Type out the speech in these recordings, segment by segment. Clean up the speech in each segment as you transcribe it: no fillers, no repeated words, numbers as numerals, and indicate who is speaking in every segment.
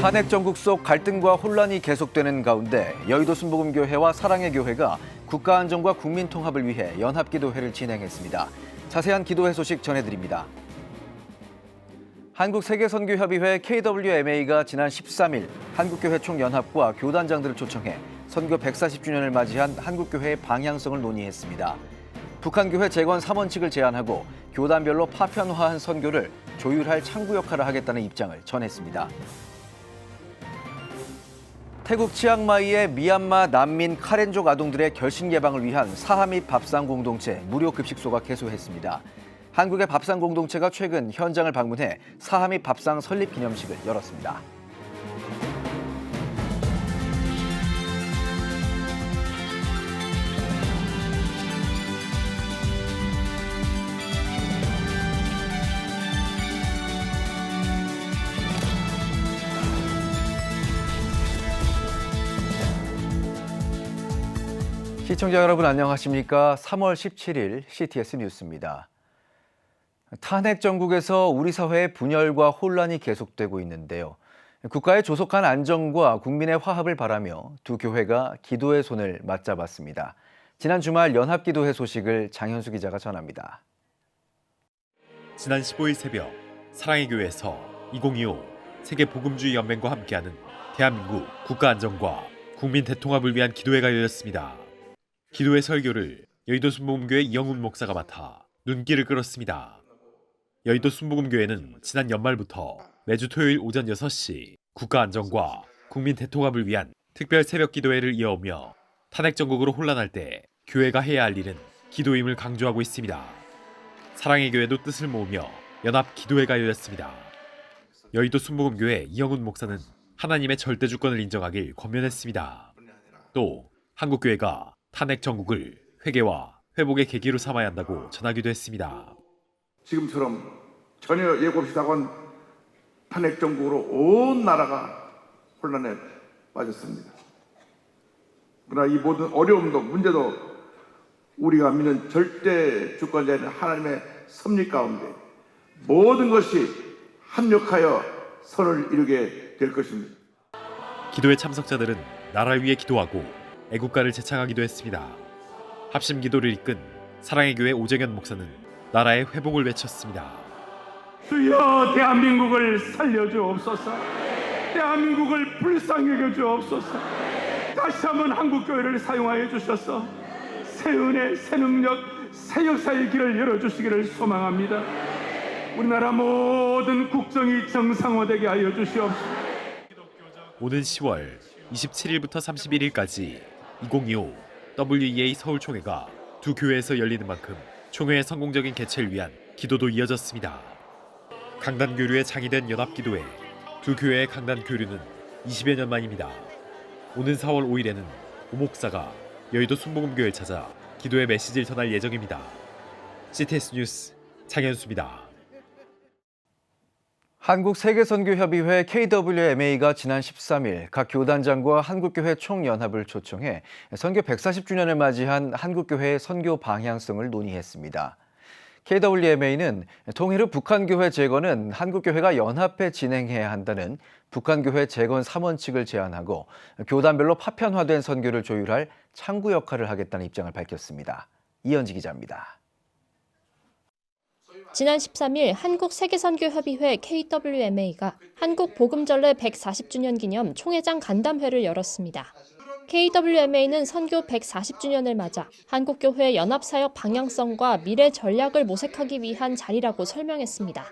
Speaker 1: 탄핵 정국 속 갈등과 혼란이 계속되는 가운데 여의도 순복음교회와 사랑의 교회가 국가안정과 국민통합을 위해 연합기도회를 진행했습니다. 자세한 기도회 소식 전해드립니다. 한국세계선교협의회 KWMA가 지난 13일 한국교회 총연합과 교단장들을 초청해 선교 140주년을 맞이한 한국교회의 방향성을 논의했습니다. 북한교회 재건 3원칙을 제안하고 교단별로 파편화한 선교를 조율할 창구 역할을 하겠다는 입장을 전했습니다. 태국 치앙마이의 미얀마 난민 카렌족 아동들의 결식 예방을 위한 사하 및 밥상 공동체 무료 급식소가 개소했습니다. 한국의 밥상 공동체가 최근 현장을 방문해 사하 및 밥상 설립 기념식을 열었습니다. 시청자 여러분 안녕하십니까? 3월 17일 CTS 뉴스입니다. 탄핵 정국에서 우리 사회의 분열과 혼란이 계속되고 있는데요. 국가의 조속한 안정과 국민의 화합을 바라며 두 교회가 기도의 손을 맞잡았습니다. 지난 주말 연합기도회 소식을 장현수 기자가 전합니다.
Speaker 2: 지난 15일 새벽 사랑의 교회에서 2025 세계복음주의 연맹과 함께하는 대한민국 국가 안정과 국민 대통합을 위한 기도회가 열렸습니다. 기도회 설교를 여의도 순복음교회 이영훈 목사가 맡아 눈길을 끌었습니다. 여의도 순복음교회는 지난 연말부터 매주 토요일 오전 6시 국가 안정과 국민 대통합을 위한 특별 새벽 기도회를 이어오며 탄핵 정국으로 혼란할 때 교회가 해야 할 일은 기도임을 강조하고 있습니다. 사랑의 교회도 뜻을 모으며 연합 기도회가 열렸습니다. 여의도 순복음교회 이영훈 목사는 하나님의 절대 주권을 인정하길 권면했습니다. 또 한국교회가 탄핵 정국을 회개와 회복의 계기로 삼아야 한다고 전하기도 했습니다.
Speaker 3: 지금처럼 전혀 예고 없이 다가온 탄핵 정국으로 온 나라가 혼란에 빠졌습니다. 그러나 이 모든 어려움도 문제도 우리가 믿는 절대 주권자인 하나님의 섭리 가운데 모든 것이 합력하여 선을 이루게 될 것입니다.
Speaker 2: 기도회 참석자들은 나라를 위해 기도하고 애국가를 제창하기도 했습니다. 합심 기도를 이끈 사랑의 교회 오정현 목사는 나라의 회복을 외쳤습니다.
Speaker 4: 주여 대한민국을 살려주옵소서. 대한민국을 불쌍히 여겨주옵소서. 다시 한번 한국교회를 사용하여 주셔서 새 은혜, 새 능력, 새 역사의 길을 열어주시기를 소망합니다. 우리나라 모든 국정이 정상화되게 하여 주시옵소서.
Speaker 2: 오는 10월 27일부터 31일까지 2025 WEA 서울총회가 두 교회에서 열리는 만큼 총회의 성공적인 개최를 위한 기도도 이어졌습니다. 강단 교류의 장이 된 연합기도회, 두 교회의 강단 교류는 20여 년 만입니다. 오는 4월 5일에는 오 목사가 여의도 순복음교회를 찾아 기도의 메시지를 전할 예정입니다. CTS 뉴스 장현수입니다.
Speaker 1: 한국세계선교협의회 KWMA가 지난 13일 각 교단장과 한국교회 총연합을 초청해 선교 140주년을 맞이한 한국교회의 선교 방향성을 논의했습니다. KWMA는 통일 후 북한교회 재건은 한국교회가 연합해 진행해야 한다는 북한교회 재건 3원칙을 제안하고 교단별로 파편화된 선교를 조율할 창구 역할을 하겠다는 입장을 밝혔습니다. 이현지 기자입니다.
Speaker 5: 지난 13일 한국세계선교협의회 KWMA가 한국복음전례 140주년 기념 총회장 간담회를 열었습니다. KWMA는 선교 140주년을 맞아 한국교회 연합사역 방향성과 미래 전략을 모색하기 위한 자리라고 설명했습니다.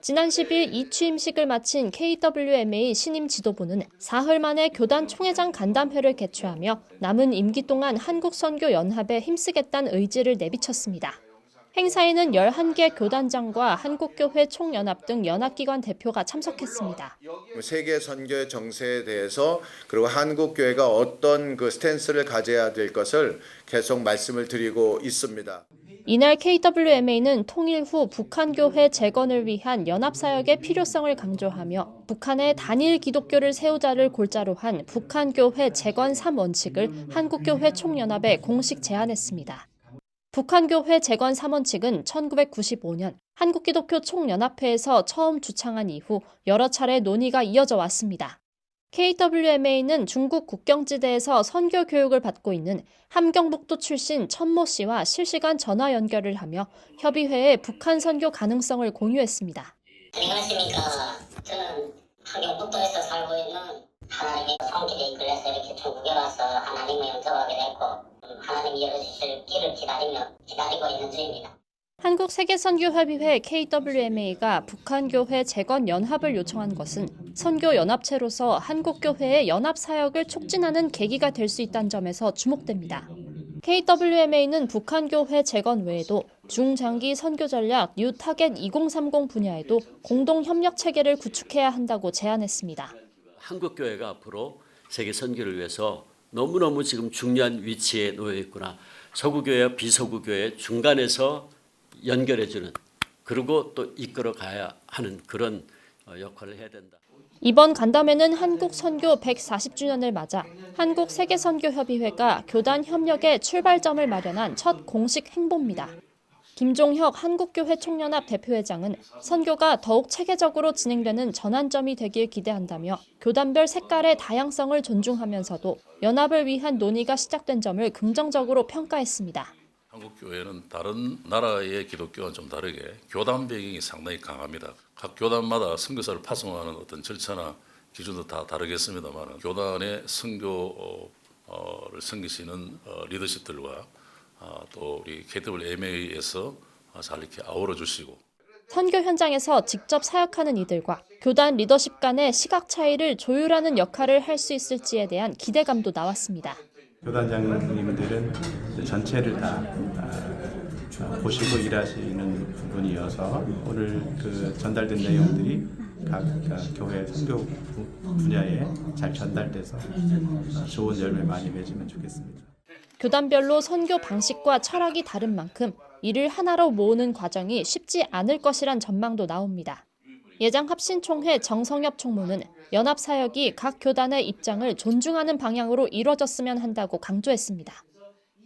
Speaker 5: 지난 10일 이 취임식을 마친 KWMA 신임 지도부는 사흘 만에 교단 총회장 간담회를 개최하며 남은 임기 동안 한국선교연합에 힘쓰겠다는 의지를 내비쳤습니다. 행사에는 11개 교단장과 한국교회 총연합 등 연합기관 대표가 참석했습니다.
Speaker 6: 세계 선교 정세에 대해서 그리고 한국교회가 어떤 스탠스를 가져야 될 것을 계속 말씀을 드리고 있습니다.
Speaker 5: 이날 KWMA는 통일 후 북한교회 재건을 위한 연합사역의 필요성을 강조하며 북한의 단일 기독교를 세우자를 골자로 한 북한교회 재건 3원칙을 한국교회 총연합에 공식 제안했습니다. 북한교회 재건 3원 측은 1995년 한국기독교 총연합회에서 처음 주창한 이후 여러 차례 논의가 이어져 왔습니다. KWMA는 중국 국경지대에서 선교 교육을 받고 있는 함경북도 출신 천모 씨와 실시간 전화 연결을 하며 협의회에 북한 선교 가능성을 공유했습니다.
Speaker 7: 안녕하십니까. 저는 함경북도에서 살고 있는 하나님의 손길에 이끌려서 이렇게 중국에 와서 하나님을 영접하게 됐고 하나님이 열어주실 길을 기다리고 있는 중입니다.
Speaker 5: 한국세계선교협의회 KWMA가 북한교회 재건 연합을 요청한 것은 선교연합체로서 한국교회의 연합사역을 촉진하는 계기가 될 수 있다는 점에서 주목됩니다. KWMA는 북한교회 재건 외에도 중장기 선교전략 뉴 타겟 2030 분야에도 공동협력체계를 구축해야 한다고 제안했습니다.
Speaker 8: 한국교회가 앞으로 세계 선교를 위해서 너무너무 지금 중요한 위치에 놓여 있구나. 서구교회와 비서구교회 중간에서 연결해주는, 그리고 또 이끌어 가야 하는 그런 역할을 해야 된다.
Speaker 5: 이번 간담회는 한국 선교 140주년을 맞아 한국세계선교협의회가 교단 협력의 출발점을 마련한 첫 공식 행보입니다. 김종혁 한국교회 총연합 대표회장은 선교가 더욱 체계적으로 진행되는 전환점이 되길 기대한다며 교단별 색깔의 다양성을 존중하면서도 연합을 위한 논의가 시작된 점을 긍정적으로 평가했습니다.
Speaker 9: 한국교회는 다른 나라의 기독교와는 좀 다르게 교단 배경이 상당히 강합니다. 각 교단마다 선교사를 파송하는 어떤 절차나 기준도 다 다르겠습니다만 교단의 선교를 섬기시는 리더십들과 또 우리 KWMA에서 잘 이렇게 아우러 주시고
Speaker 5: 선교 현장에서 직접 사역하는 이들과 교단 리더십 간의 시각 차이를 조율하는 역할을 할 수 있을지에 대한 기대감도 나왔습니다.
Speaker 10: 교단장님들은 전체를 다 보시고 일하시는 부분이어서 오늘 그 전달된 내용들이 각 교회 선교 분야에 잘 전달돼서 좋은 열매 많이 맺으면 좋겠습니다.
Speaker 5: 교단별로 선교 방식과 철학이 다른 만큼 이를 하나로 모으는 과정이 쉽지 않을 것이란 전망도 나옵니다. 예장합신총회 정성엽 총무는 연합사역이 각 교단의 입장을 존중하는 방향으로 이뤄졌으면 한다고 강조했습니다.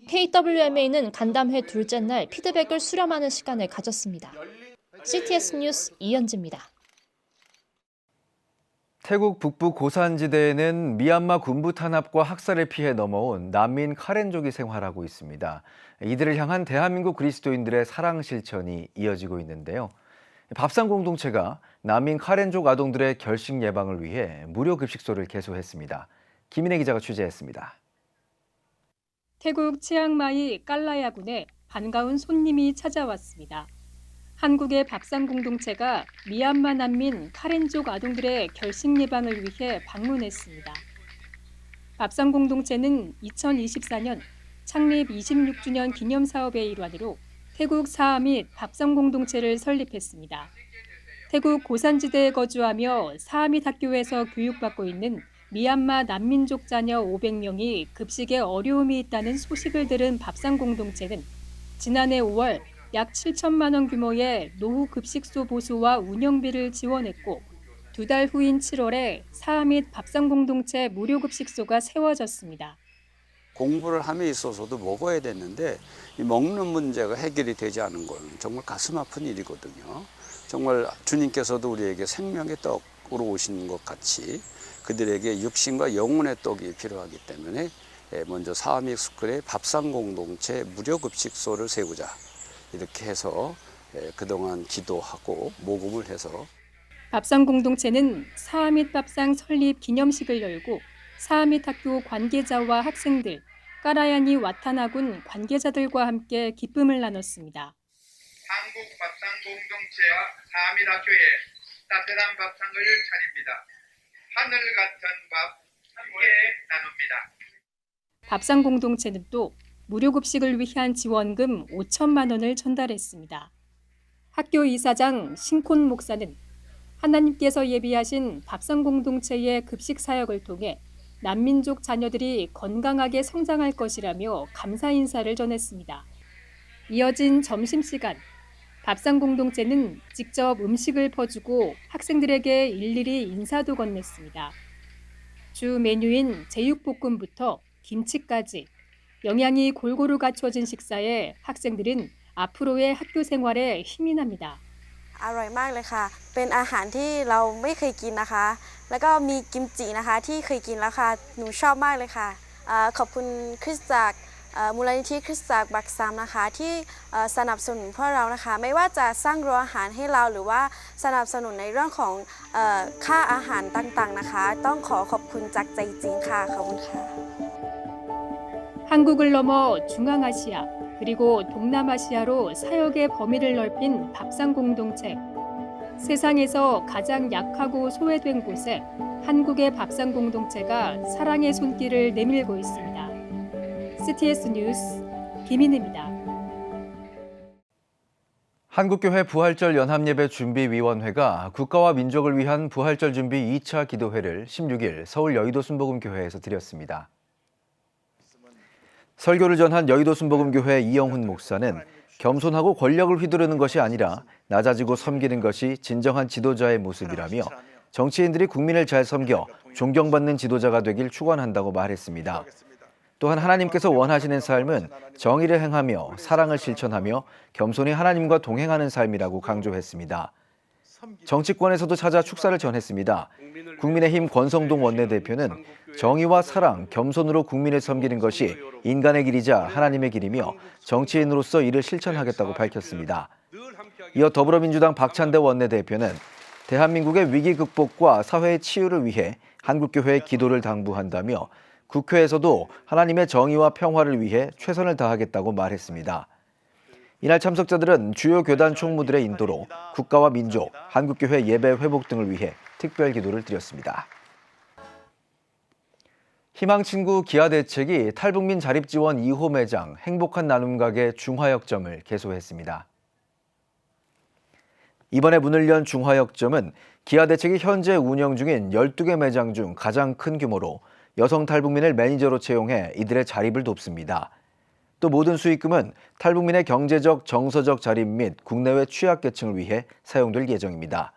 Speaker 5: KWMA는 간담회 둘째 날 피드백을 수렴하는 시간을 가졌습니다. CTS 뉴스 이현지입니다.
Speaker 1: 태국 북부 고산지대에는 미얀마 군부 탄압과 학살을 피해 넘어온 난민 카렌족이 생활하고 있습니다. 이들을 향한 대한민국 그리스도인들의 사랑 실천이 이어지고 있는데요. 밥상 공동체가 난민 카렌족 아동들의 결식 예방을 위해 무료 급식소를 개소했습니다. 김인혜 기자가 취재했습니다.
Speaker 11: 태국 치앙마이 깔라야군에 반가운 손님이 찾아왔습니다. 한국의 밥상 공동체가 미얀마 난민 카렌족 아동들의 결식 예방을 위해 방문했습니다. 밥상 공동체는 2024년 창립 26주년 기념 사업의 일환으로 태국 사하 및 밥상 공동체를 설립했습니다. 태국 고산지대에 거주하며 사하 및 학교에서 교육받고 있는 미얀마 난민족 자녀 500명이 급식에 어려움이 있다는 소식을 들은 밥상 공동체는 지난해 5월 약 7천만 원 규모의 노후 급식소 보수와 운영비를 지원했고 2달 후인 7월에 사하 및 밥상 공동체 무료 급식소가 세워졌습니다.
Speaker 12: 공부를 함에 있어서도 먹어야 되는데 이 먹는 문제가 해결이 되지 않은 건 정말 가슴 아픈 일이거든요. 정말 주님께서도 우리에게 생명의 떡으로 오신 것 같이 그들에게 육신과 영혼의 떡이 필요하기 때문에 먼저 사하 및 스쿨의 밥상 공동체 무료 급식소를 세우자. 이렇게 해서 그동안 기도하고 모금을 해서
Speaker 11: 밥상 공동체는 사하 및 밥상 설립 기념식을 열고 사하 및 학교 관계자와 학생들, 까라야니 와타나군 관계자들과 함께 기쁨을 나눴습니다.
Speaker 13: 한국 밥상 공동체와 사하 및 학교에 따뜻한 밥상을 차립니다. 하늘 같은 밥 함께 나눕니다.
Speaker 11: 밥상 공동체는 또 무료 급식을 위한 지원금 5천만 원을 전달했습니다. 학교 이사장 신콘 목사는 하나님께서 예비하신 밥상 공동체의 급식 사역을 통해 난민족 자녀들이 건강하게 성장할 것이라며 감사 인사를 전했습니다. 이어진 점심시간, 밥상 공동체는 직접 음식을 퍼주고 학생들에게 일일이 인사도 건넸습니다. 주 메뉴인 제육볶음부터 김치까지 영양이 골고루 갖춰진 식사에 학생들은 앞으로의 학교 생활에 힘이 납니다.
Speaker 14: อร่อยมากเลยค่ะเป็นอาหารที่เราไม่เคยกินนะคะแล้วก็มีกิมจินะคะที่เคยกินแล้วค่ะหนูชอบมากเลยค่ะขอบคุณคริสตจักรมูลนิธิคริสตจักรบักซัมนะคะที่สนับสนุนพวกเรานะคะไม่ว่าจะสร้างโรงอาหารให้เราหรือว่าสนับสนุนในเรื่องของค่าอาหารต่างๆนะคะต้องขอบคุณจากใจจริงค่ะขอบคุณค่ะ
Speaker 11: 한국을 넘어 중앙아시아 그리고 동남아시아로 사역의 범위를 넓힌 밥상 공동체. 세상에서 가장 약하고 소외된 곳에 한국의 밥상 공동체가 사랑의 손길을 내밀고 있습니다. CTS 뉴스 김인혜입니다.
Speaker 1: 한국교회 부활절 연합예배준비위원회가 국가와 민족을 위한 부활절 준비 2차 기도회를 16일 서울 여의도 순복음교회에서 드렸습니다. 설교를 전한 여의도 순복음교회 이영훈 목사는 겸손하고 권력을 휘두르는 것이 아니라 낮아지고 섬기는 것이 진정한 지도자의 모습이라며 정치인들이 국민을 잘 섬겨 존경받는 지도자가 되길 축원한다고 말했습니다. 또한 하나님께서 원하시는 삶은 정의를 행하며 사랑을 실천하며 겸손히 하나님과 동행하는 삶이라고 강조했습니다. 정치권에서도 찾아 축사를 전했습니다. 국민의힘 권성동 원내대표는 정의와 사랑, 겸손으로 국민을 섬기는 것이 인간의 길이자 하나님의 길이며 정치인으로서 이를 실천하겠다고 밝혔습니다. 이어 더불어민주당 박찬대 원내대표는 대한민국의 위기 극복과 사회의 치유를 위해 한국교회의 기도를 당부한다며 국회에서도 하나님의 정의와 평화를 위해 최선을 다하겠다고 말했습니다. 이날 참석자들은 주요 교단 총무들의 인도로 국가와 민족, 한국교회 예배 회복 등을 위해 특별 기도를 드렸습니다. 희망친구 기아대책이 탈북민 자립지원 2호 매장 행복한 나눔 가게 중화역점을 개소했습니다. 이번에 문을 연 중화역점은 기아대책이 현재 운영 중인 12개 매장 중 가장 큰 규모로 여성 탈북민을 매니저로 채용해 이들의 자립을 돕습니다. 또 모든 수익금은 탈북민의 경제적, 정서적 자립 및 국내외 취약계층을 위해 사용될 예정입니다.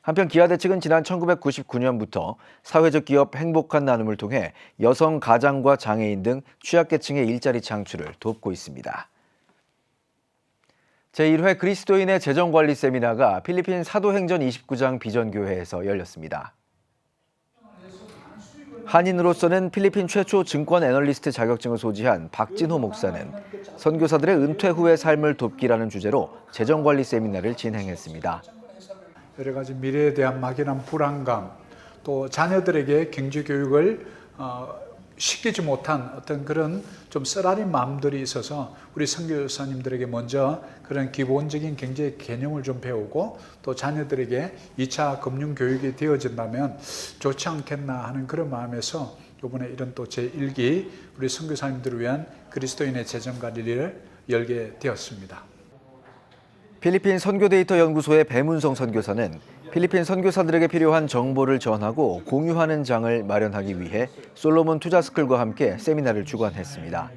Speaker 1: 한편 기아대책은 지난 1999년부터 사회적 기업 행복한 나눔을 통해 여성, 가장과 장애인 등 취약계층의 일자리 창출을 돕고 있습니다. 제1회 그리스도인의 재정관리 세미나가 필리핀 사도행전 29장 비전교회에서 열렸습니다. 한인으로서는 필리핀 최초 증권 애널리스트 자격증을 소지한 박진호 목사는 선교사들의 은퇴 후의 삶을 돕기라는 주제로 재정관리 세미나를 진행했습니다.
Speaker 15: 여러 가지 미래에 대한 막연한 불안감, 또 자녀들에게 경제 교육을 시키지 못한 어떤 그런 좀 쓰라린 마음들이 있어서 우리 선교사님들에게 먼저 그런 기본적인 경제 개념을 좀 배우고 또 자녀들에게 2차 금융 교육이 되어진다면 좋지 않겠나 하는 그런 마음에서 이번에 이런 또 제1기 우리 선교사님들을 위한 그리스도인의 재정 관리를 열게 되었습니다.
Speaker 1: 필리핀 선교데이터 연구소의 배문성 선교사는 필리핀 선교사들에게 필요한 정보를 전하고 공유하는 장을 마련하기 위해 솔로몬 투자스쿨과 함께 세미나를 주관했습니다.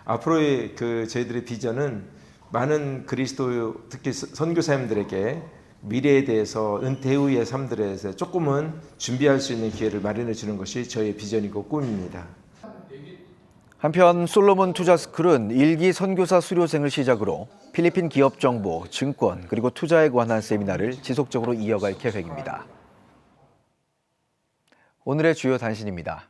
Speaker 16: 앞으로의 저희들의 비전은 많은 그리스도 특히 선교사님들에게 미래에 대해서 은퇴 후의 삶들에 대해서 조금은 준비할 수 있는 기회를 마련해 주는 것이 저희의 비전이고 꿈입니다.
Speaker 1: 한편 솔로몬 투자스쿨은 1기 선교사 수료생을 시작으로 필리핀 기업 정보, 증권, 그리고 투자에 관한 세미나를 지속적으로 이어갈 계획입니다. 오늘의 주요 단신입니다.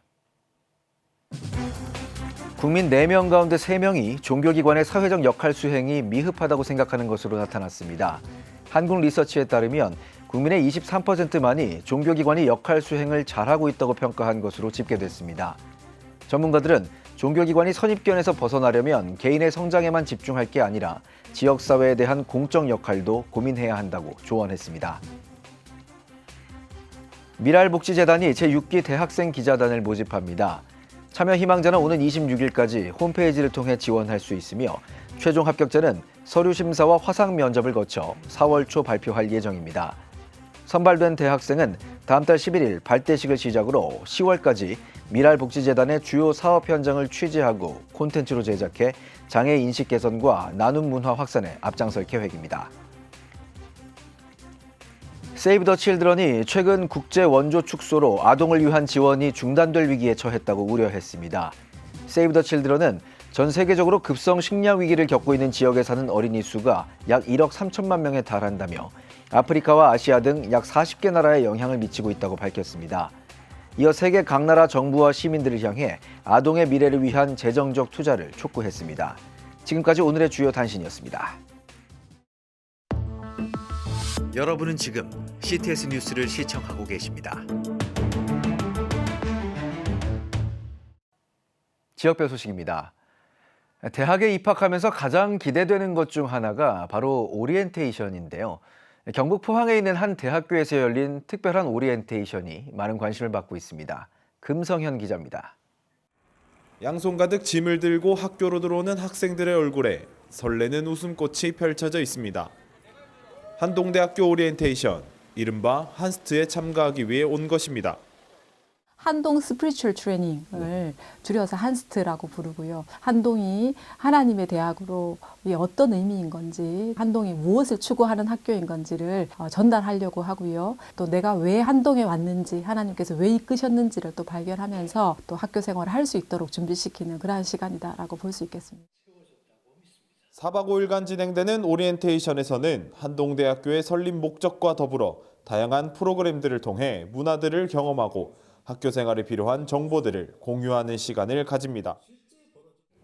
Speaker 1: 국민 4명 가운데 3명이 종교기관의 사회적 역할 수행이 미흡하다고 생각하는 것으로 나타났습니다. 한국리서치에 따르면 국민의 23%만이 종교기관이 역할 수행을 잘하고 있다고 평가한 것으로 집계됐습니다. 전문가들은 종교기관이 선입견에서 벗어나려면 개인의 성장에만 집중할 게 아니라 지역사회에 대한 공적 역할도 고민해야 한다고 조언했습니다. 미랄복지재단이 제6기 대학생 기자단을 모집합니다. 참여 희망자는 오는 26일까지 홈페이지를 통해 지원할 수 있으며 최종 합격자는 서류 심사와 화상 면접을 거쳐 4월 초 발표할 예정입니다. 선발된 대학생은 다음 달 11일 발대식을 시작으로 10월까지 미랄복지재단의 주요 사업 현장을 취재하고 콘텐츠로 제작해 장애 인식 개선과 나눔 문화 확산에 앞장설 계획입니다. 세이브 더 칠드런이 최근 국제 원조 축소로 아동을 위한 지원이 중단될 위기에 처했다고 우려했습니다. 세이브 더 칠드런은 전 세계적으로 급성 식량 위기를 겪고 있는 지역에 사는 어린이 수가 약 1억 3천만 명에 달한다며 아프리카와 아시아 등 약 40개 나라에 영향을 미치고 있다고 밝혔습니다. 이어 세계 각 나라 정부와 시민들을 향해 아동의 미래를 위한 재정적 투자를 촉구했습니다. 지금까지 오늘의 주요 단신이었습니다. 여러분은 지금 CTS 뉴스를 시청하고 계십니다. 지역별 소식입니다. 대학에 입학하면서 가장 기대되는 것 중 하나가 바로 오리엔테이션인데요. 경북 포항에 있는 한 대학교에서 열린 특별한 오리엔테이션이 많은 관심을 받고 있습니다. 금성현 기자입니다.
Speaker 17: 양손 가득 짐을 들고 학교로 들어오는 학생들의 얼굴에 설레는 웃음꽃이 펼쳐져 있습니다. 한동대학교 오리엔테이션, 이른바 한스트에 참가하기 위해 온 것입니다.
Speaker 18: 한동 스피리추얼 트레이닝을 줄여서 한스트라고 부르고요. 한동이 하나님의 대학으로 어떤 의미인 건지, 한동이 무엇을 추구하는 학교인 건지를 전달하려고 하고요. 또 내가 왜 한동에 왔는지, 하나님께서 왜 이끄셨는지를 또 발견하면서 또 학교 생활을 할 수 있도록 준비시키는 그러한 시간이다라고 볼 수 있겠습니다.
Speaker 17: 4박 5일간 진행되는 오리엔테이션에서는 한동대학교의 설립 목적과 더불어 다양한 프로그램들을 통해 문화들을 경험하고 학교 생활에 필요한 정보들을 공유하는 시간을 가집니다.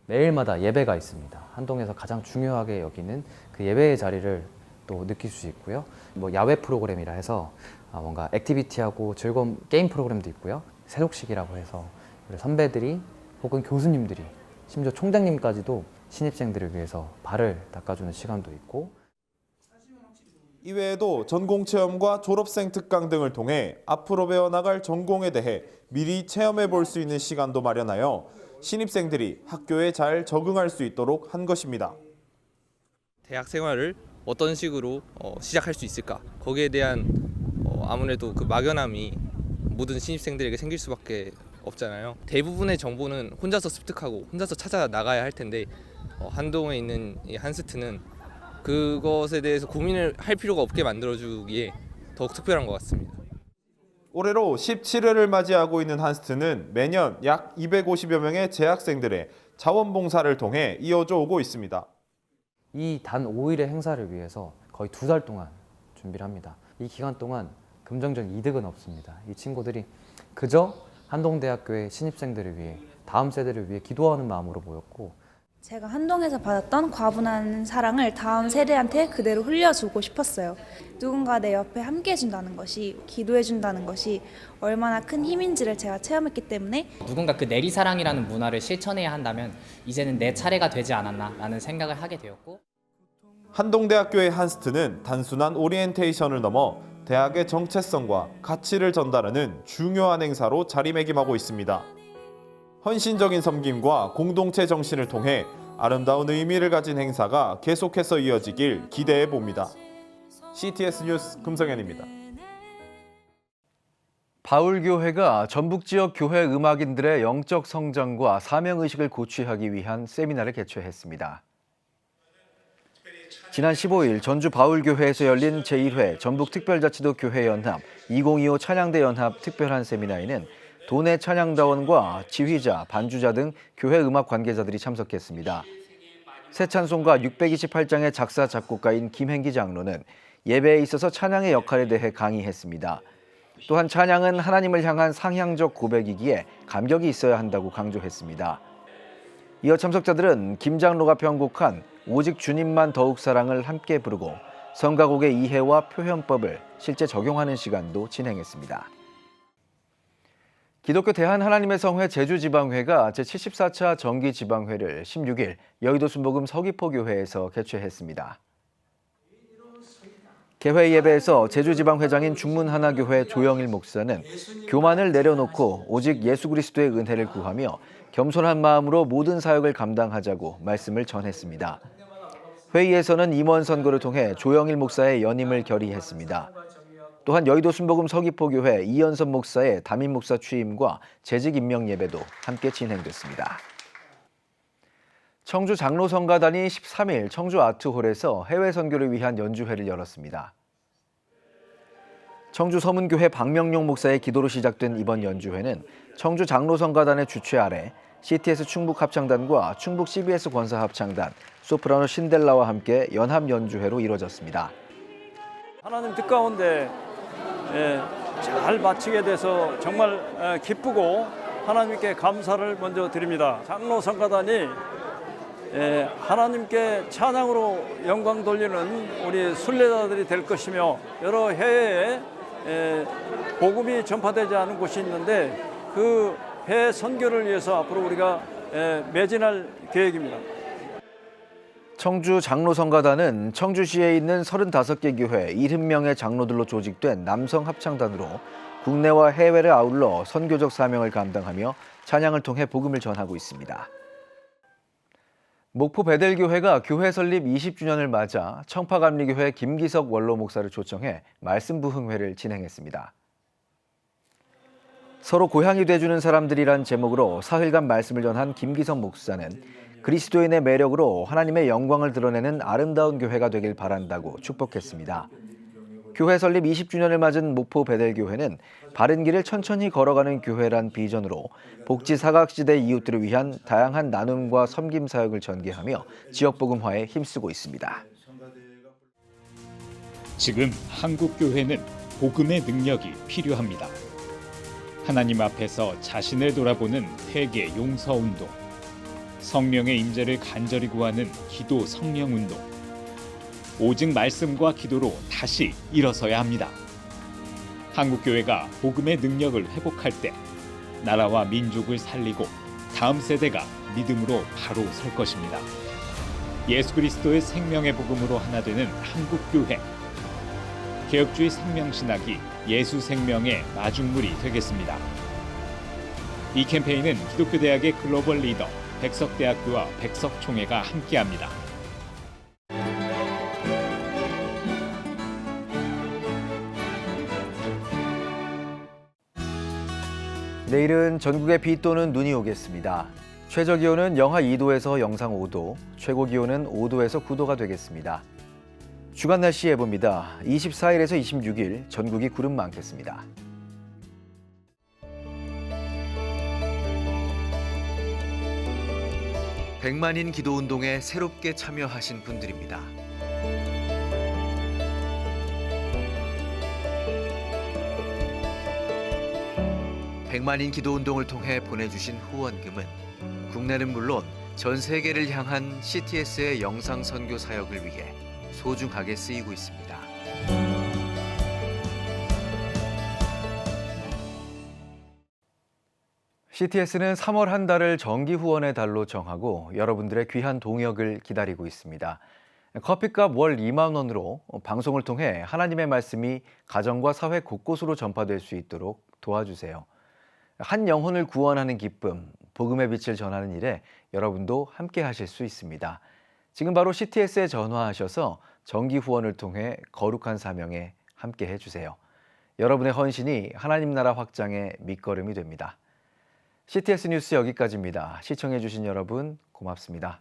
Speaker 19: 매일마다 예배가 있습니다. 한동에서 가장 중요하게 여기는 그 예배의 자리를 또 느낄 수 있고요. 야외 프로그램이라 해서 뭔가 액티비티하고 즐거운 게임 프로그램도 있고요. 세독식이라고 해서 우리 선배들이 혹은 교수님들이 심지어 총장님까지도 신입생들을 위해서 발을 닦아주는 시간도 있고,
Speaker 17: 이외에도 전공체험과 졸업생 특강 등을 통해 앞으로 배워나갈 전공에 대해 미리 체험해 볼 수 있는 시간도 마련하여 신입생들이 학교에 잘 적응할 수 있도록 한 것입니다.
Speaker 20: 대학 생활을 어떤 식으로 시작할 수 있을까? 거기에 대한 아무래도 그 막연함이 모든 신입생들에게 생길 수밖에 없잖아요. 대부분의 정보는 혼자서 습득하고 혼자서 찾아 나가야 할 텐데 한동에 있는 이 한스트는 그것에 대해서 고민을 할 필요가 없게 만들어주기에 더욱 특별한 것 같습니다.
Speaker 17: 올해로 17회를 맞이하고 있는 한스트는 매년 약 250여 명의 재학생들의 자원봉사를 통해 이어져 오고 있습니다.
Speaker 19: 이 단 5일의 행사를 위해서 거의 2달 동안 준비를 합니다. 이 기간 동안 금전적 이득은 없습니다. 이 친구들이 그저 한동대학교의 신입생들을 위해, 다음 세대를 위해 기도하는 마음으로 모였고,
Speaker 21: 제가 한동에서 받았던 과분한 사랑을 다음 세대한테 그대로 흘려주고 싶었어요. 누군가 내 옆에 함께 해준다는 것이, 기도해준다는 것이 얼마나 큰 힘인지를 제가 체험했기 때문에
Speaker 22: 누군가 그 내리사랑이라는 문화를 실천해야 한다면 이제는 내 차례가 되지 않았나라는 생각을 하게 되었고,
Speaker 17: 한동대학교의 한스트는 단순한 오리엔테이션을 넘어 대학의 정체성과 가치를 전달하는 중요한 행사로 자리매김하고 있습니다. 헌신적인 섬김과 공동체 정신을 통해 아름다운 의미를 가진 행사가 계속해서 이어지길 기대해 봅니다. CTS 뉴스 금성현입니다.
Speaker 1: 바울교회가 전북 지역 교회 음악인들의 영적 성장과 사명의식을 고취하기 위한 세미나를 개최했습니다. 지난 15일 전주 바울교회에서 열린 제1회 전북특별자치도 교회연합 2025 찬양대 연합 특별한 세미나에는 도내 찬양다원과 지휘자, 반주자 등 교회 음악 관계자들이 참석했습니다. 새 찬송가 628장의 작사 작곡가인 김행기 장로는 예배에 있어서 찬양의 역할에 대해 강의했습니다. 또한 찬양은 하나님을 향한 상향적 고백이기에 감격이 있어야 한다고 강조했습니다. 이어 참석자들은 김 장로가 편곡한 오직 주님만 더욱 사랑을 함께 부르고 성가곡의 이해와 표현법을 실제 적용하는 시간도 진행했습니다. 기독교 대한하나님의 성회 제주지방회가 제74차 정기지방회를 16일 여의도 순복음 서귀포교회에서 개최했습니다. 개회 예배에서 제주지방회장인 중문하나교회 조영일 목사는 교만을 내려놓고 오직 예수 그리스도의 은혜를 구하며 겸손한 마음으로 모든 사역을 감당하자고 말씀을 전했습니다. 회의에서는 임원 선거를 통해 조영일 목사의 연임을 결의했습니다. 또한 여의도 순복음 서귀포교회 이연섭 목사의 담임 목사 취임과 재직 임명 예배도 함께 진행됐습니다. 청주 장로성가단이 13일 청주 아트홀에서 해외 선교를 위한 연주회를 열었습니다. 청주 서문교회 박명용 목사의 기도로 시작된 이번 연주회는 청주 장로성가단의 주최 아래 CTS 충북 합창단과 충북 CBS 권사 합창단, 소프라노 신델라와 함께 연합 연주회로 이뤄졌습니다.
Speaker 3: 하나님 뜻 가운데 잘 마치게 돼서 정말 기쁘고 하나님께 감사를 먼저 드립니다. 장로성가단이 하나님께 찬양으로 영광 돌리는 우리 순례자들이 될 것이며 여러 해외에 복음이 전파되지 않은 곳이 있는데 그 해외 선교를 위해서 앞으로 우리가 매진할 계획입니다.
Speaker 1: 청주 장로성가단은 청주시에 있는 35개 교회 70명의 장로들로 조직된 남성 합창단으로 국내와 해외를 아울러 선교적 사명을 감당하며 찬양을 통해 복음을 전하고 있습니다. 목포 베델교회가 교회 설립 20주년을 맞아 청파감리교회 김기석 원로 목사를 초청해 말씀 부흥회를 진행했습니다. 서로 고향이 돼주는 사람들이란 제목으로 사흘간 말씀을 전한 김기석 목사는 그리스도인의 매력으로 하나님의 영광을 드러내는 아름다운 교회가 되길 바란다고 축복했습니다. 교회 설립 20주년을 맞은 목포 베델교회는 바른 길을 천천히 걸어가는 교회란 비전으로 복지 사각지대 이웃들을 위한 다양한 나눔과 섬김 사역을 전개하며 지역 복음화에 힘쓰고 있습니다.
Speaker 4: 지금 한국 교회는 복음의 능력이 필요합니다. 하나님 앞에서 자신을 돌아보는 회개 용서 운동, 성령의 임재를 간절히 구하는 기도 성령 운동, 오직 말씀과 기도로 다시 일어서야 합니다. 한국교회가 복음의 능력을 회복할 때 나라와 민족을 살리고 다음 세대가 믿음으로 바로 설 것입니다. 예수 그리스도의 생명의 복음으로 하나 되는 한국교회. 개혁주의 생명신학이 예수 생명의 마중물이 되겠습니다. 이 캠페인은 기독교대학의 글로벌 리더 백석대학교와 백석총회가 함께합니다.
Speaker 1: 내일은 전국에 비 또는 눈이 오겠습니다. 최저기온은 영하 2도에서 영상 5도, 최고기온은 5도에서 9도가 되겠습니다. 주간 날씨 예보입니다. 24일에서 26일 전국이 구름 많겠습니다. 백만인 기도운동에 새롭게 참여하신 분들입니다. 백만인 기도운동을 통해 보내주신 후원금은 국내는 물론 전 세계를 향한 CTS의 영상 선교 사역을 위해 소중하게 쓰이고 있습니다. CTS는 3월 한 달을 정기 후원의 달로 정하고 여러분들의 귀한 동역을 기다리고 있습니다. 커피값 월 2만 원으로 방송을 통해 하나님의 말씀이 가정과 사회 곳곳으로 전파될 수 있도록 도와주세요. 한 영혼을 구원하는 기쁨, 복음의 빛을 전하는 일에 여러분도 함께 하실 수 있습니다. 지금 바로 CTS에 전화하셔서 정기 후원을 통해 거룩한 사명에 함께 해주세요. 여러분의 헌신이 하나님 나라 확장의 밑거름이 됩니다. CTS 뉴스 여기까지입니다. 시청해주신 여러분 고맙습니다.